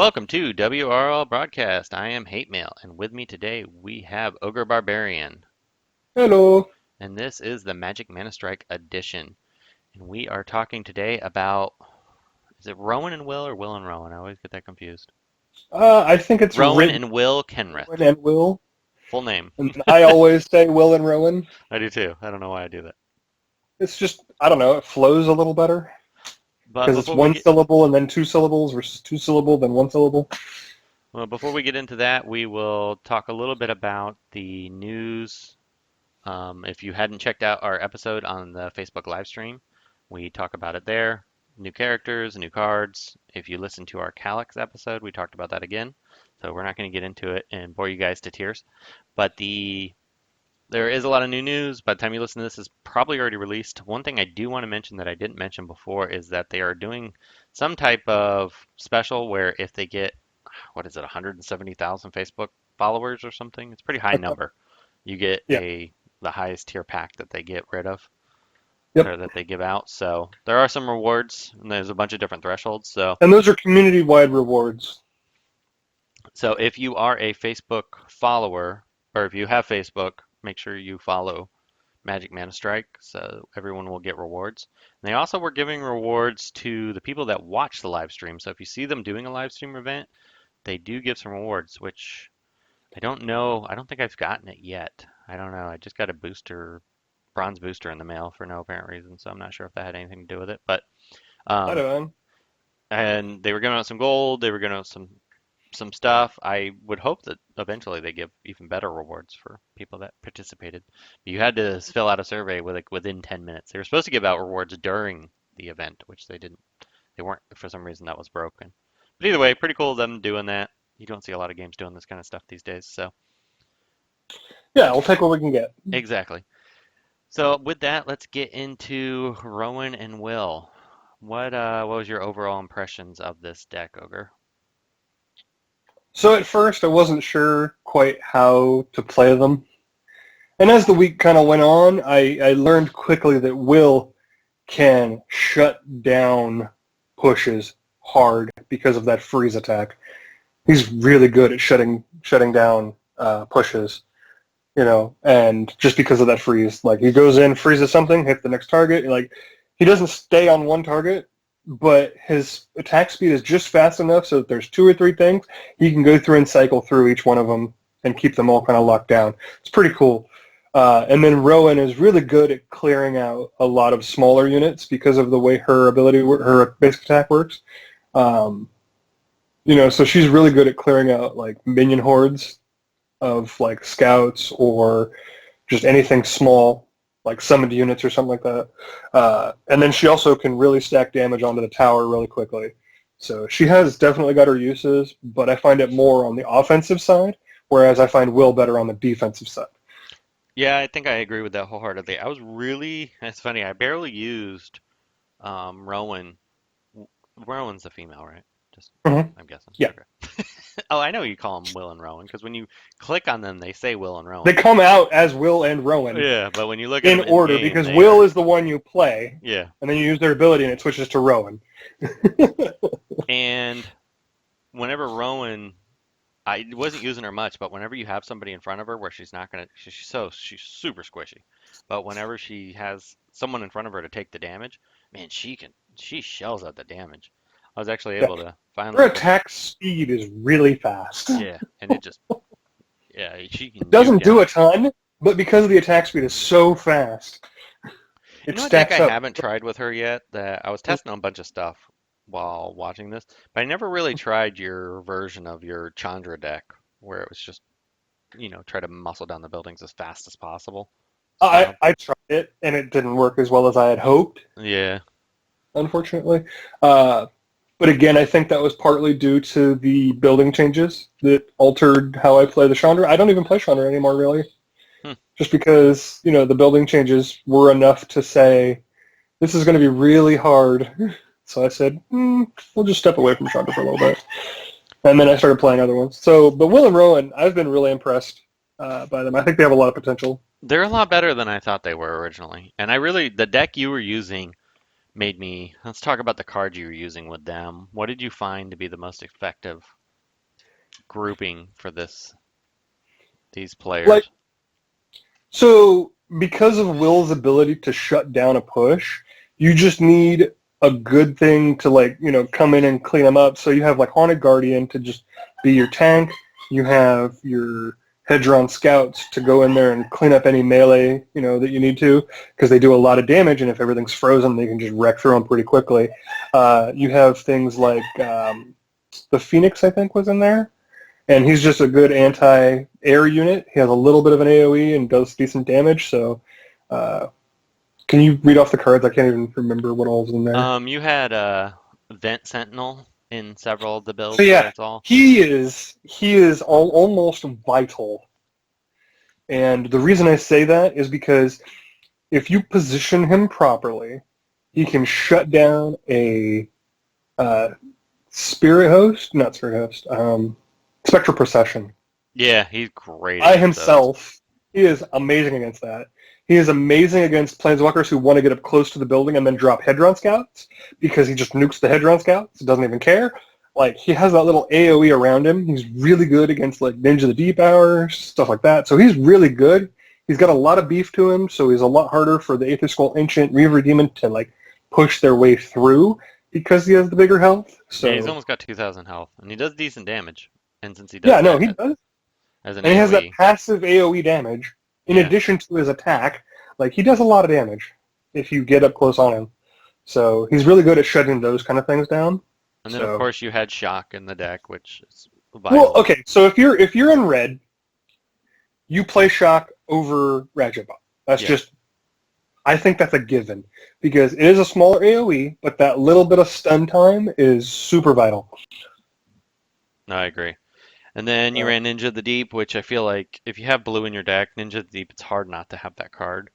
Welcome to WROL Broadcast. I am Hate Mail, and with me today we have Ogre Barbarian, Hello. and this is the Magic ManaStrike edition. And we are talking today about, is it Rowan and Will or Will and Rowan? I always get that confused. I think it's Rowan written and Will Kenrith. Rowan and Will, Full name. and I always say Will and Rowan. I do too. I don't know why I do that. It's just, I don't know, it flows a little better But because it's before we one get syllable and then two syllables versus two syllable then one syllable. before we get into that, we will talk a little bit about the news. If you hadn't checked out our episode on the Facebook live stream, we talk about it there. New characters, new cards. If you listen to our Calyx episode, we talked about that again. So we're not going to get into it and bore you guys to tears. But there is a lot of new news. By the time you listen to this, it's probably already released. One thing I do want to mention that I didn't mention before is that they are doing some type of special where if they get, what is it, 170,000 Facebook followers or something? It's a pretty high number. You get Yeah. the highest tier pack that they get rid of or Yep. that they give out. So there are some rewards and there's a bunch of different thresholds. And those are community-wide rewards. So if you are a Facebook follower or if you have Facebook, make sure you follow Magic ManaStrike so everyone will get rewards. And they also were giving rewards to the people that watch the live stream. So if you see them doing a live stream event, they do give some rewards, which I don't know. I don't think I've gotten it yet. I don't know. I just got a bronze booster in the mail for no apparent reason, so I'm not sure if that had anything to do with it. But I um, don't know. and they were giving out some gold. They were giving out some stuff. I would hope that eventually they give even better rewards for people that participated. You had to fill out a survey within 10 minutes. They were supposed to give out rewards during the event, which they didn't. They weren't for some reason that was broken. But either way, pretty cool them doing that. You don't see a lot of games doing this kind of stuff these days, so Yeah, we'll take what we can get. exactly. So with that, let's get into Rowan and Will. What was your overall impressions of this deck, Ogre? So at first I wasn't sure quite how to play them. And as the week kind of went on, I learned quickly that Will can shut down pushes hard because of that freeze attack. He's really good at shutting down pushes, and just because of that freeze, like he goes in, freezes something, hits the next target, like he doesn't stay on one target, but his attack speed is just fast enough so that there's two or three things he can go through and cycle through each one of them and keep them all kind of locked down. It's pretty cool. And then Rowan is really good at clearing out a lot of smaller units because of the way her basic attack works. So she's really good at clearing out like minion hordes of like scouts or just anything small, like summoned units or something like that. And then she also can really stack damage onto the tower really quickly. So she has definitely got her uses, but I find it more on the offensive side, whereas I find Will better on the defensive side. Yeah, I think I agree with that wholeheartedly. It's funny, I barely used Rowan. Rowan's the female, right? Just, Mm-hmm. I'm guessing. Yeah. Okay. Oh, I know you call them Will and Rowan because when you click on them, they say Will and Rowan. They come out as Will and Rowan Yeah, but when you look at in them order game, because they Will are, is the one you play, yeah. and then you use their ability and it switches to Rowan. And whenever Rowan, I wasn't using her much, but whenever you have somebody in front of her where she's not gonna, she's super squishy. But whenever she has someone in front of her to take the damage, man, she shells out the damage. I was actually Yeah. able to Her finally, attack speed is really fast. yeah, and it just, yeah, she can It nuke doesn't do down. a ton, but because of the attack speed is so fast, You it know what deck I stacks up. haven't tried with her yet? That I was testing a bunch of stuff while watching this, but I never really tried your version of your Chandra deck where it was just, try to muscle down the buildings as fast as possible I, style. I tried it, and it didn't work as well as I had hoped, Yeah. unfortunately. But again, I think that was partly due to the building changes that altered how I play the Chandra. I don't even play Chandra anymore, really, Hmm. just because, the building changes were enough to say, this is going to be really hard. So I said, we'll just step away from Chandra for a little bit. And then I started playing other ones. But Will and Rowan, I've been really impressed by them. I think they have a lot of potential. They're a lot better than I thought they were originally. And the deck you were using made me. Let's talk about the cards you were using with them. What did you find to be the most effective grouping for these Like, players? so because of Will's ability to shut down a push, you just need a good thing to like, come in and clean them up. So you have like Haunted Guardian to just be your tank. You have your Hedron Scouts to go in there and clean up any melee, that you need to, because they do a lot of damage, and if everything's frozen, they can just wreck through them pretty quickly. You have things like the Phoenix, I think, was in there. And he's just a good anti-air unit. He has a little bit of an AoE and does decent damage. So, can you read off the cards? I can't even remember what all was in there. You had Vent Sentinel in several of the So builds that I yeah, saw. he is almost vital. And the reason I say that is because if you position him properly, he can shut down a Spectral Procession. Yeah, he's great By against those. himself, he is amazing against that. He is amazing against Planeswalkers who want to get up close to the building and then drop Hedron Scouts because he just nukes the Hedron Scouts. He doesn't even care. Like, he has that little AoE around him. He's really good against, like, Ninja the Deep Hours, stuff like that. So he's really good. He's got a lot of beef to him, so he's a lot harder for the Aether Skull Ancient Reaver Demon to, like, push their way through because he has the bigger health. Yeah, he's So, almost got 2,000 health, and he does decent damage. And since he does yeah, no, that he does. as an And he has that AoE, passive AoE damage in yeah. addition to his attack. Like, he does a lot of damage if you get up close on him. So he's really good at shutting those kind of things down. And then of So, course you had Shock in the deck, which is well, vital. okay. So if you're in red, you play Shock over Rajabot. That's Yeah, just, I think that's a given because it is a smaller AoE, but that little bit of stun time is super vital. no, I agree. And then you Uh, ran Ninja the Deep, which I feel like if you have blue in your deck, Ninja the Deep, it's hard not to have that card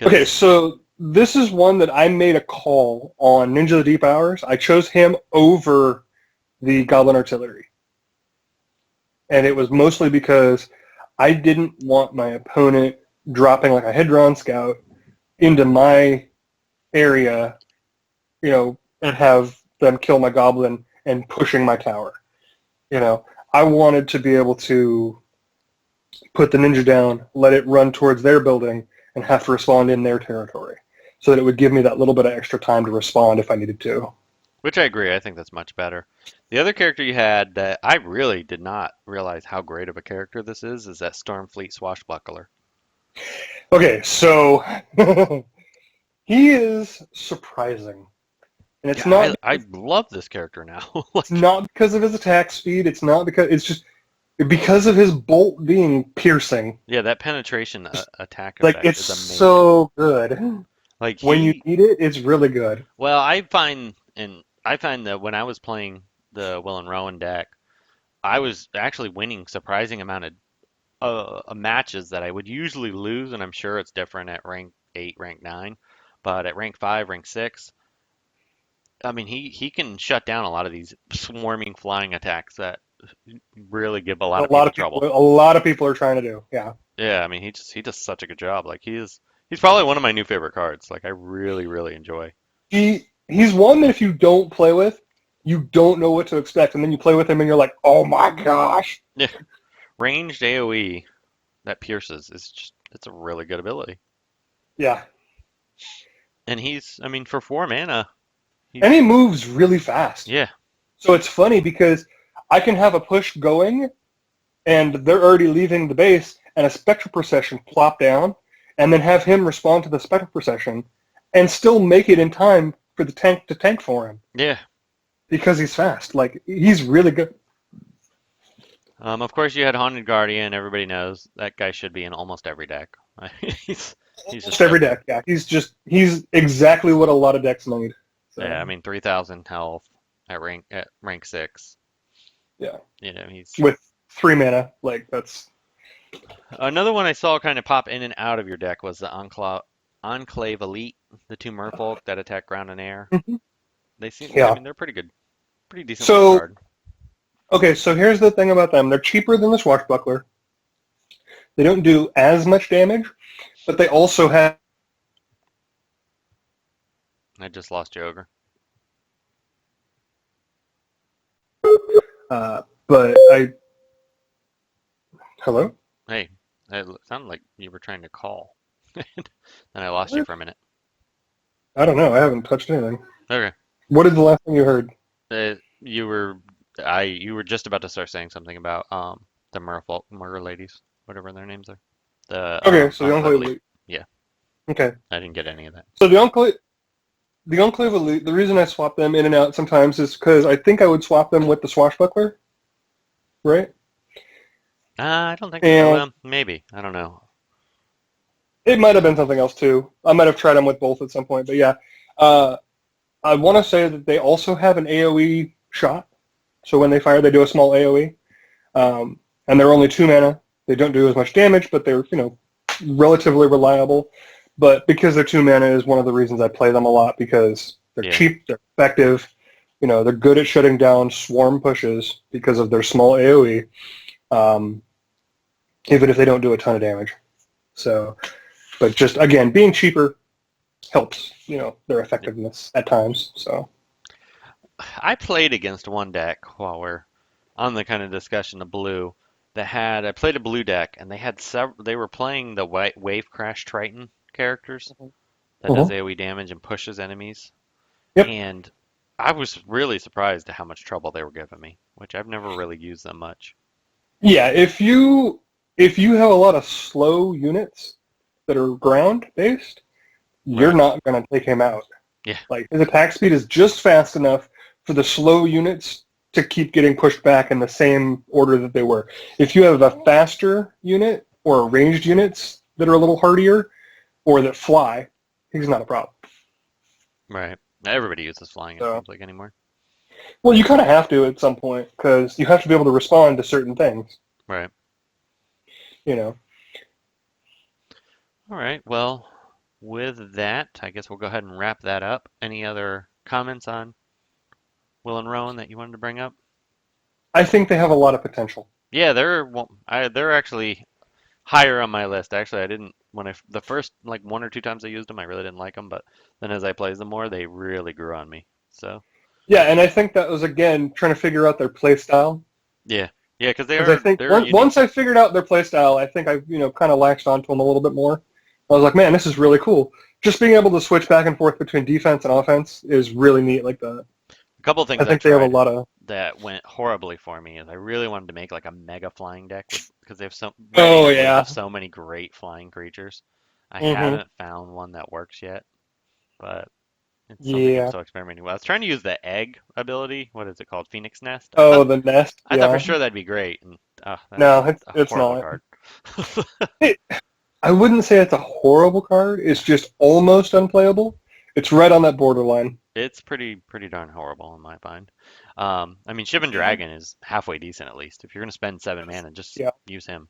okay, because so this is one that I made a call on Ninja the Deep Hours. I chose him over the Goblin Artillery. And it was mostly because I didn't want my opponent dropping like a Hedron Scout into my area, and have them kill my Goblin and pushing my tower. I wanted to be able to put the ninja down, let it run towards their building, and have to respond in their territory, so that it would give me that little bit of extra time to respond if I needed to. which I agree, I think that's much better. The other character you had that I really did not realize how great of a character this is that Stormfleet Swashbuckler. Okay, so he is surprising. And Yeah, it's not I love this character now. it's Like, not because of his attack speed, it's not because it's just because of his bolt being piercing. yeah, that penetration attack Like, effect it's is amazing. so good. Like When you he, need it, it's really good. well, I find that when I was playing the Will and Rowan deck, I was actually winning surprising amount of matches that I would usually lose, and I'm sure it's different at rank 8, rank 9, but at rank 5, rank 6, I mean he can shut down a lot of these swarming flying attacks that really give a lot of people trouble. A lot of people are trying to do. Yeah. Yeah, I mean he does such a good job. Like he's probably one of my new favorite cards. Like I really enjoy. He's one that if you don't play with, you don't know what to expect, and then you play with him and you're like, "Oh my gosh." Yeah, ranged AoE that pierces is just it's a really good ability. Yeah. And I mean for 4 mana, And he he's moves really fast. yeah. So it's funny because I can have a push going and they're already leaving the base and a Spectral Procession plop down and then have him respond to the Spectral Procession and still make it in time for the tank to tank for him Yeah. because he's fast. Like, he's really good. Of course, you had Haunted Guardian. Everybody knows that guy should be in almost every deck. he's he's just Just every deck, yeah. He's exactly what a lot of decks need. yeah. I So, mean, 3,000 health at rank 6. yeah. You know, he's With 3 mana, like, that's... another one I saw kind of pop in and out of your deck was the Enclave Elite, the 2 Merfolk that attack ground and air. Mhm. They seem, I Yeah. mean, they're pretty good, pretty decent little So, card. okay, so here's the thing about them. They're cheaper than the Swashbuckler. They don't do as much damage, but they also have I just lost you, Ogre. But hello? Hey, it sounded like you were trying to call. Then I lost you What? for a minute. I don't know. I haven't touched anything. Okay. What is the last thing you heard? You were you were just about to start saying something about the Murder ladies, whatever their names are. The Okay, so the Enclave Enclave Elite. Elite. Yeah, Okay. I didn't get any of that. So the Enclave Elite, the reason I swap them in and out sometimes is because I think I would swap them with the Swashbuckler, right? I don't think so. And Well, maybe. I don't know. it might have been something else too. I might have tried them with both at some point, but yeah. Uh, I want to say that they also have an AoE shot. So when they fire, they do a small AoE. And they're only 2 mana. They don't do as much damage, but they're, relatively reliable. But because they're 2 mana is one of the reasons I play them a lot, because they're Yeah. cheap, they're effective. They're good at shutting down swarm pushes because of their small AoE, even if they don't do a ton of damage. So, but just, again, being cheaper helps, their effectiveness at times. So, I played against one deck while we're on the kind of discussion of blue I played a blue deck and they had several. They were playing the Wave Crash Triton characters that does Mhm. AoE damage and pushes enemies. Yep. And I was really surprised at how much trouble they were giving me, which I've never really used them much. Yeah, if you have a lot of slow units that are ground based, you're Right. not going to take him out. Yeah. Like his attack speed is just fast enough for the slow units to keep getting pushed back in the same order that they were. If you have a faster unit or ranged units that are a little hardier or that fly, he's not a problem. Right. Everybody uses flying, it So, seems like anymore. well, you kind of have to at some point because you have to be able to respond to certain things. Right. You know. All right. Well, with that, I guess we'll go ahead and wrap that up. Any other comments on Will and Rowan that you wanted to bring up? I think they have a lot of potential. Yeah, they're actually higher on my list. Actually, I didn't when the first like one or two times I used them, I really didn't like them, but then as I played them more, they really grew on me. So Yeah, and I think that was again trying to figure out their play style. yeah, yeah, because Because I think they're unique. once I figured out their play style, I think I kind of latched onto them a little bit more. I was like, man, this is really cool. Just being able to switch back and forth between defense and offense is really neat. Like that. A couple of I things I think they have a tried lot of. that went horribly for me is I really wanted to make like a mega flying deck because they have Red Oh and Blue have yeah. so many great flying creatures. I Mhm. haven't found one that works yet, but it's something I'm Yeah. still experimenting with. I was trying to use the egg ability. What is it called? Phoenix Nest. Oh, the nest. I thought for Yeah. sure that'd be great, and that's No, just a it's horrible not. card. It, I wouldn't say it's a horrible card. It's just almost unplayable. It's right on that borderline. It's pretty darn horrible in my mind. I mean, Shivan Dragon is halfway decent at least. If you're gonna spend 7 mana, just Yeah. use him.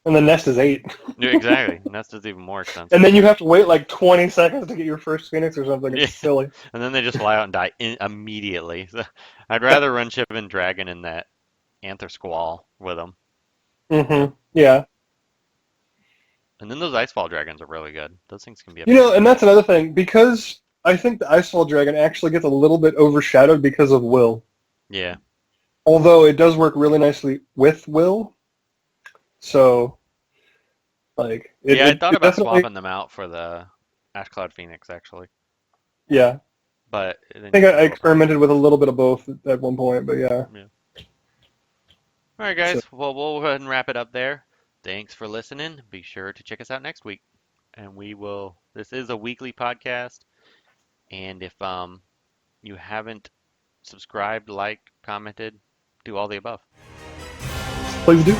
And the nest is 8. Yeah, exactly. Nest is even more And expensive. then you have to wait like 20 seconds to get your first Phoenix or something. Yeah, It's silly. and then they just fly out and die immediately. So I'd Yeah. rather run Shivan Dragon in that Anther Squall with them. Mm-hmm. Yeah. And then those Icefall Dragons are really good. Those things can be a pain in And the that's ass. another thing, because I think the Icefall Dragon actually gets a little bit overshadowed because of Will. Yeah, Although it does work really nicely with Will. So, like, it, yeah. I it, thought it about definitely, swapping them out for the Ash Cloud Phoenix actually, yeah. but I then you think get I a little pricey. experimented with a little bit of both at one point, but yeah. Yeah. All right, So, guys. Well, we'll go ahead and wrap it up there. Thanks for listening. Be sure to check us out next week, and we will. This is a weekly podcast, and if you haven't subscribed, liked, commented, do all the above. please do.